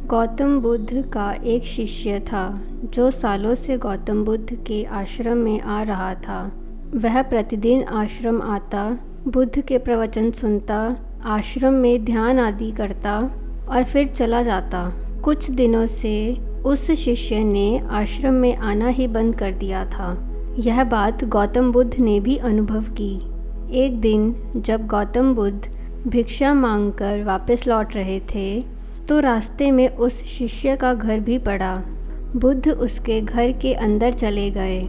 गौतम बुद्ध का एक शिष्य था जो सालों से गौतम बुद्ध के आश्रम में आ रहा था। वह प्रतिदिन आश्रम आता, बुद्ध के प्रवचन सुनता, आश्रम में ध्यान आदि करता और फिर चला जाता। कुछ दिनों से उस शिष्य ने आश्रम में आना ही बंद कर दिया था। यह बात गौतम बुद्ध ने भी अनुभव की। एक दिन जब गौतम बुद्ध भिक्षा मांगकर वापस लौट रहे थे तो रास्ते में उस शिष्य का घर भी पड़ा। बुद्ध उसके घर के अंदर चले गए।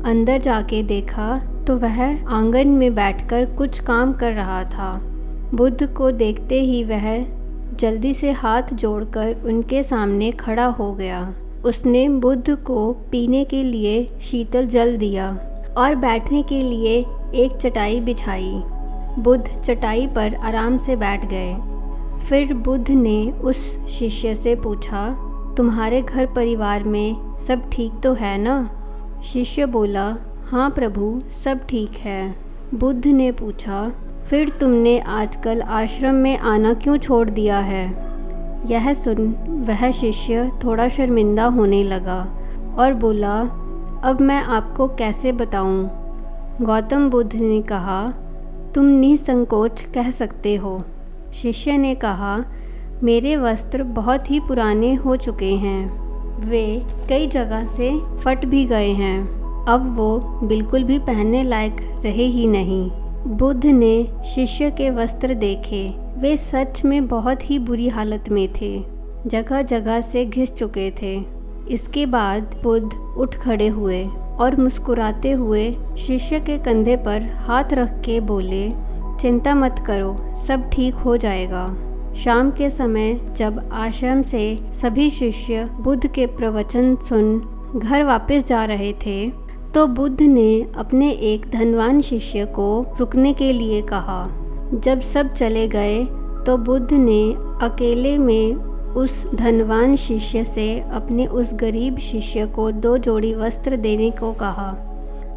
अंदर जाके देखा तो वह आंगन में बैठकर कुछ काम कर रहा था। बुद्ध को देखते ही वह जल्दी से हाथ जोड़कर उनके सामने खड़ा हो गया। उसने बुद्ध को पीने के लिए शीतल जल दिया और बैठने के लिए एक चटाई बिछाई। बुद्ध चटाई पर आराम से बैठ गए। फिर बुद्ध ने उस शिष्य से पूछा, तुम्हारे घर परिवार में सब ठीक तो है ना? शिष्य बोला, हाँ प्रभु, सब ठीक है। बुद्ध ने पूछा, फिर तुमने आजकल आश्रम में आना क्यों छोड़ दिया है? यह सुन वह शिष्य थोड़ा शर्मिंदा होने लगा और बोला, अब मैं आपको कैसे बताऊं? गौतम बुद्ध ने कहा, तुम निसंकोच कह सकते हो। शिष्य ने कहा, मेरे वस्त्र बहुत ही पुराने हो चुके हैं। वे कई जगह से फट भी गए हैं। अब वो बिल्कुल भी पहनने लायक रहे ही नहीं। बुद्ध ने शिष्य के वस्त्र देखे। वे सच में बहुत ही बुरी हालत में थे, जगह जगह से घिस चुके थे। इसके बाद बुद्ध उठ खड़े हुए और मुस्कुराते हुए शिष्य के कंधे पर हाथ रख के बोले, चिंता मत करो, सब ठीक हो जाएगा। शाम के समय जब आश्रम से सभी शिष्य बुद्ध के प्रवचन सुन घर वापस जा रहे थे तो बुद्ध ने अपने एक धनवान शिष्य को रुकने के लिए कहा। जब सब चले गए तो बुद्ध ने अकेले में उस धनवान शिष्य से अपने उस गरीब शिष्य को 2 जोड़ी वस्त्र देने को कहा।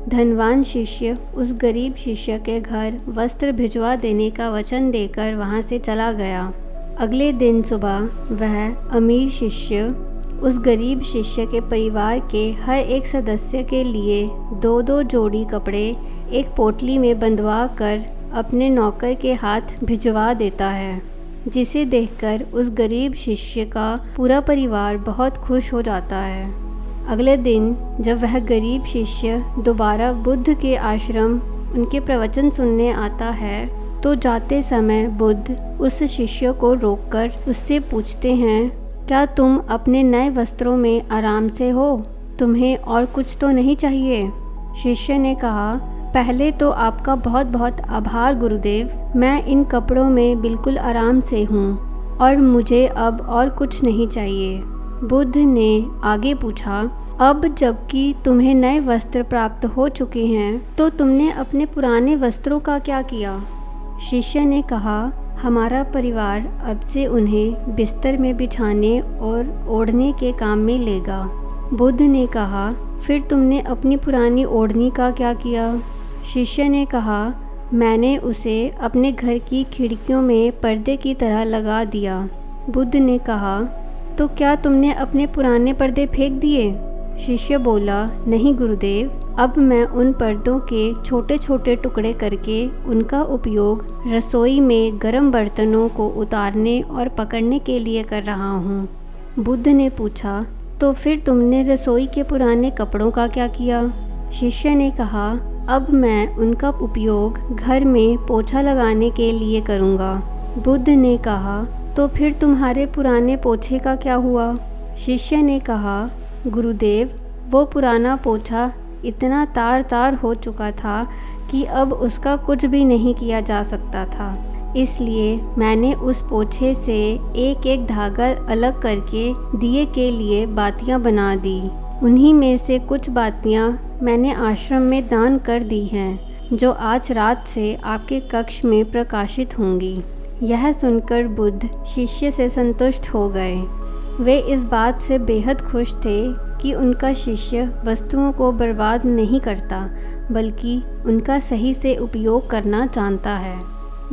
धनवान शिष्य उस गरीब शिष्य के घर वस्त्र भिजवा देने का वचन देकर वहां से चला गया। अगले दिन सुबह वह अमीर शिष्य उस गरीब शिष्य के परिवार के हर एक सदस्य के लिए 2-2 जोड़ी कपड़े एक पोटली में बंधवा कर अपने नौकर के हाथ भिजवा देता है, जिसे देखकर उस गरीब शिष्य का पूरा परिवार बहुत खुश हो जाता है। अगले दिन जब वह गरीब शिष्य दोबारा बुद्ध के आश्रम उनके प्रवचन सुनने आता है तो जाते समय बुद्ध उस शिष्य को रोककर उससे पूछते हैं, क्या तुम अपने नए वस्त्रों में आराम से हो? तुम्हें और कुछ तो नहीं चाहिए? शिष्य ने कहा, पहले तो आपका बहुत बहुत आभार गुरुदेव। मैं इन कपड़ों में बिल्कुल आराम से हूँ और मुझे अब और कुछ नहीं चाहिए। बुद्ध ने आगे पूछा, अब जबकि तुम्हें नए वस्त्र प्राप्त हो चुके हैं तो तुमने अपने पुराने वस्त्रों का क्या किया? शिष्य ने कहा, हमारा परिवार अब से उन्हें बिस्तर में बिछाने और ओढ़ने के काम में लेगा। बुद्ध ने कहा, फिर तुमने अपनी पुरानी ओढ़नी का क्या किया? शिष्य ने कहा, मैंने उसे अपने घर की खिड़कियों में पर्दे की तरह लगा दिया। बुद्ध ने कहा, तो क्या तुमने अपने पुराने पर्दे फेंक दिए? शिष्य बोला, नहीं गुरुदेव, अब मैं उन पर्दों के छोटे छोटे टुकड़े करके उनका उपयोग रसोई में गर्म बर्तनों को उतारने और पकड़ने के लिए कर रहा हूँ। बुद्ध ने पूछा, तो फिर तुमने रसोई के पुराने कपड़ों का क्या किया? शिष्य ने कहा, अब मैं उनका उपयोग घर में पोछा लगाने के लिए करूँगा। बुद्ध ने कहा, तो फिर तुम्हारे पुराने पोछे का क्या हुआ? शिष्य ने कहा, गुरुदेव, वो पुराना पोछा इतना तार तार हो चुका था कि अब उसका कुछ भी नहीं किया जा सकता था। इसलिए मैंने उस पोछे से एक एक धागा अलग करके दिए के लिए बातियां बना दी। उन्हीं में से कुछ बातियां मैंने आश्रम में दान कर दी हैं, जो आज रात से आपके कक्ष में प्रकाशित होंगी। यह सुनकर बुद्ध शिष्य से संतुष्ट हो गए। वे इस बात से बेहद खुश थे कि उनका शिष्य वस्तुओं को बर्बाद नहीं करता, बल्कि उनका सही से उपयोग करना जानता है।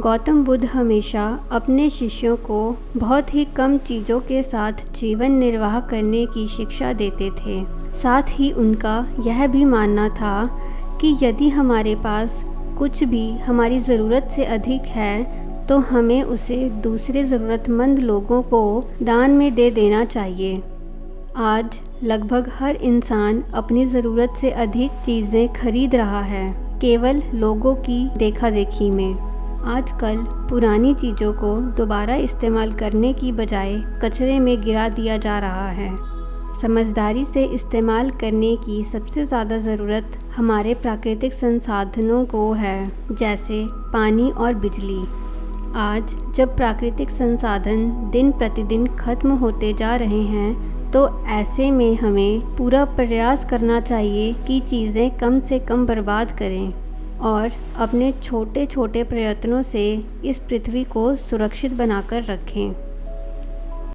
गौतम बुद्ध हमेशा अपने शिष्यों को बहुत ही कम चीज़ों के साथ जीवन निर्वाह करने की शिक्षा देते थे। साथ ही उनका यह भी मानना था कि यदि हमारे पास कुछ भी हमारी ज़रूरत से अधिक है तो हमें उसे दूसरे ज़रूरतमंद लोगों को दान में दे देना चाहिए। आज लगभग हर इंसान अपनी ज़रूरत से अधिक चीज़ें खरीद रहा है, केवल लोगों की देखा देखी में। आजकल पुरानी चीज़ों को दोबारा इस्तेमाल करने की बजाय कचरे में गिरा दिया जा रहा है। समझदारी से इस्तेमाल करने की सबसे ज़्यादा ज़रूरत हमारे प्राकृतिक संसाधनों को है, जैसे पानी और बिजली। आज जब प्राकृतिक संसाधन दिन प्रतिदिन खत्म होते जा रहे हैं, तो ऐसे में हमें पूरा प्रयास करना चाहिए कि चीज़ें कम से कम बर्बाद करें और अपने छोटे छोटे प्रयत्नों से इस पृथ्वी को सुरक्षित बनाकर रखें।